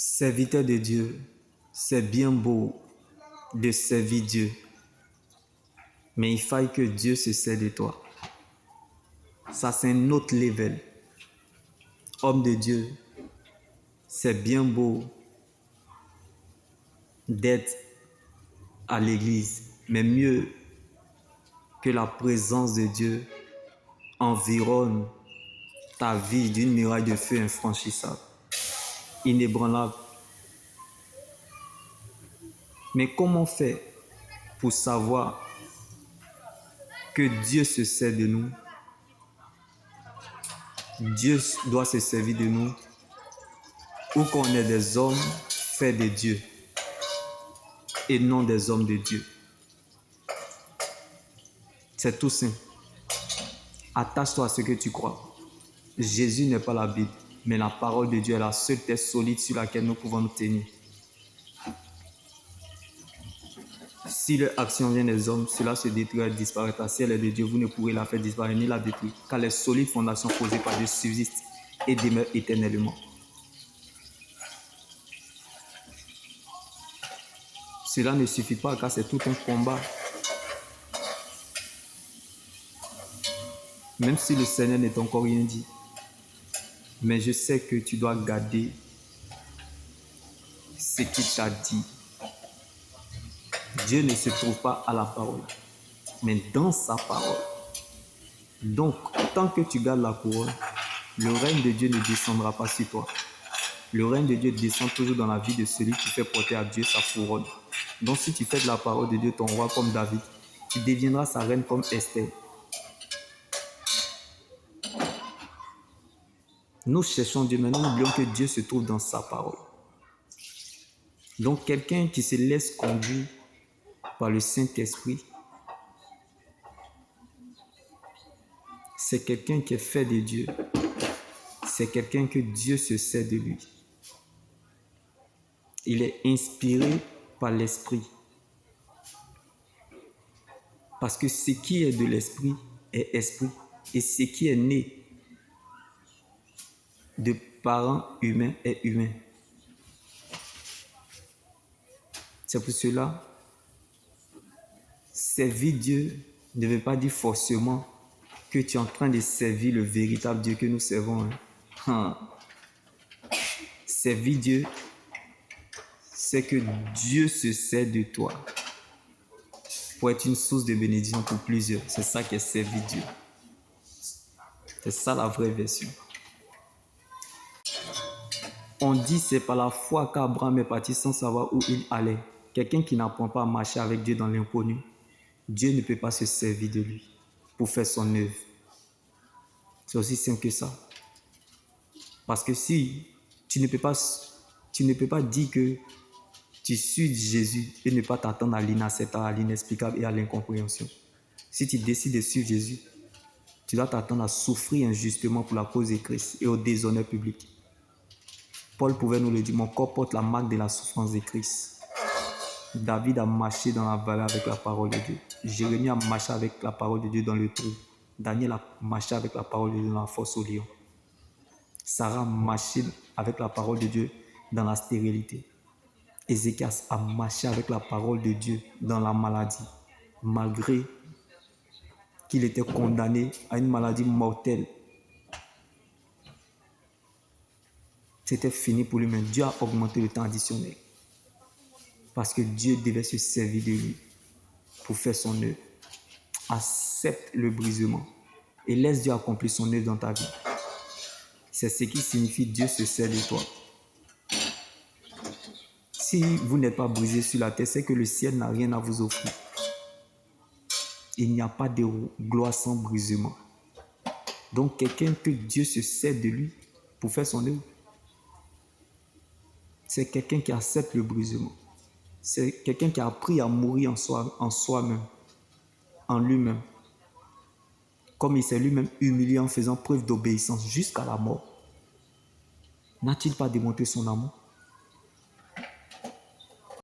Serviteur de Dieu, c'est bien beau de servir Dieu, mais il faille que Dieu se sert de toi. Ça, c'est un autre level. Homme de Dieu, c'est bien beau d'être à l'église, mais mieux que la présence de Dieu environne ta vie d'une muraille de feu infranchissable, inébranlable. Mais comment faire pour savoir que Dieu se sert de nous? Dieu doit se servir de nous ou qu'on est des hommes faits de Dieu et non des hommes de Dieu. C'est tout simple. Attache-toi à ce que tu crois. Jésus n'est pas la Bible, mais la parole de Dieu est la seule tête solide sur laquelle nous pouvons nous tenir. Si leur action vient des hommes, cela se détruira et disparaîtra. Si elle est de Dieu, vous ne pourrez la faire disparaître ni la détruire, car les solides fondations posées par Dieu subsistent et demeurent éternellement. Cela ne suffit pas, car c'est tout un combat. Même si le Seigneur n'est encore rien dit, mais je sais que tu dois garder ce qu'il t'a dit. Dieu ne se trouve pas à la parole, mais dans sa parole. Donc, tant que tu gardes la couronne, le règne de Dieu ne descendra pas sur toi. Le règne de Dieu descend toujours dans la vie de celui qui fait porter à Dieu sa couronne. Donc, si tu fais de la parole de Dieu ton roi comme David, tu deviendras sa reine comme Esther. Nous cherchons Dieu, mais nous oublions que Dieu se trouve dans sa parole. Donc, quelqu'un qui se laisse conduire par le Saint-Esprit, c'est quelqu'un qui est fait de Dieu. C'est quelqu'un que Dieu se sert de lui. Il est inspiré par l'Esprit. Parce que ce qui est de l'Esprit est Esprit. Et ce qui est né de parents humains est humain. C'est pour cela, servir Dieu ne veut pas dire forcément que tu es en train de servir le véritable Dieu que nous servons. Servir Dieu, c'est que Dieu se sert de toi pour être une source de bénédiction pour plusieurs. C'est ça qui est servir Dieu. C'est ça la vraie version. On dit c'est par la foi qu'Abraham est parti sans savoir où il allait. Quelqu'un qui n'apprend pas à marcher avec Dieu dans l'inconnu, Dieu ne peut pas se servir de lui pour faire son œuvre. C'est aussi simple que ça. Parce que si tu ne peux pas dire que tu suis Jésus et ne pas t'attendre à l'inacceptable, à l'inexplicable et à l'incompréhension. Si tu décides de suivre Jésus, tu dois t'attendre à souffrir injustement pour la cause de Christ et au déshonneur public. Paul pouvait nous le dire, mon corps porte la marque de la souffrance de Christ. David a marché dans la vallée avec la parole de Dieu. Jérémie a marché avec la parole de Dieu dans le trou. Daniel a marché avec la parole de Dieu dans la fosse au lion. Sarah a marché avec la parole de Dieu dans la stérilité. Ézéchias a marché avec la parole de Dieu dans la maladie, malgré qu'il était condamné à une maladie mortelle. C'était fini pour lui, mais Dieu a augmenté le temps additionnel. Parce que Dieu devait se servir de lui pour faire son œuvre. Accepte le brisement et laisse Dieu accomplir son œuvre dans ta vie. C'est ce qui signifie Dieu se sert de toi. Si vous n'êtes pas brisé sur la terre, c'est que le ciel n'a rien à vous offrir. Il n'y a pas de gloire sans brisement. Donc quelqu'un que Dieu se sert de lui pour faire son œuvre, c'est quelqu'un qui accepte le brisement. C'est quelqu'un qui a appris à mourir en soi-même, en lui-même. Comme il s'est lui-même humilié en faisant preuve d'obéissance jusqu'à la mort. N'a-t-il pas démontré son amour?